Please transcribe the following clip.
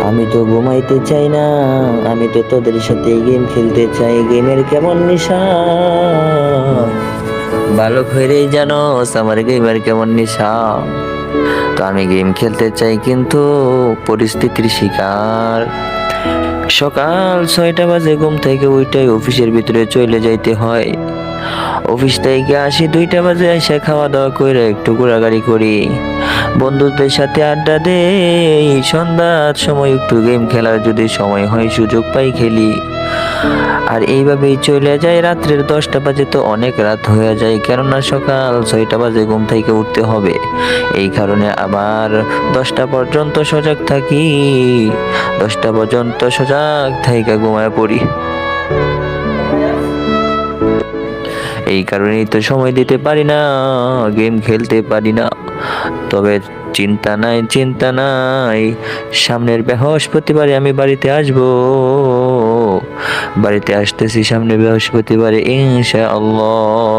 আমি তো ঘুমাইতে চাই না, আমি তো তোদের সাথে গেম খেলতে চাই। গেমের কেমন নেশা ভালো করেই জানো, আমার গেমের কেমন নেশা। তো আমি গেম খেলতে চাই কিন্তু পরিস্থিতির শিকার। সকাল 6টা বাজে ঘুম থেকে উঠে অফিসের ভিতরে চলে যাইতে হয়। অফিস থেকে আসি 2টা বাজে, এসে খাওয়া দাওয়া করে একটু ঘোরাঘুরি করি, বন্ধুদের সাথে আড্ডা দেই। সন্ধ্যার সময় একটু গেম খেলার যদি সময় হয়, সুযোগ পাই খেলি। আর এইভাবেই চলে যায়। রাত্রের 10টা বাজে তো অনেক রাত হয়ে যায়, কেননা সকাল 6টা বাজে ঘুম থেকে উঠতে হবে। এই কারণে আবার 10টা পর্যন্ত সজাগ থাকি। 10টা পর্যন্ত সজাগ থাইকা ঘুমায় পড়ি। এই কারণেই তো সময় দিতে পারি না, গেম খেলতে পারি না। তবে চিন্তা নাই, চিন্তা নাই, সামনের বৃহস্পতিবারে আমি বাড়িতে আসবো। বাড়িতে আসতেছি সামনের বৃহস্পতিবারে ইনশাআল্লাহ।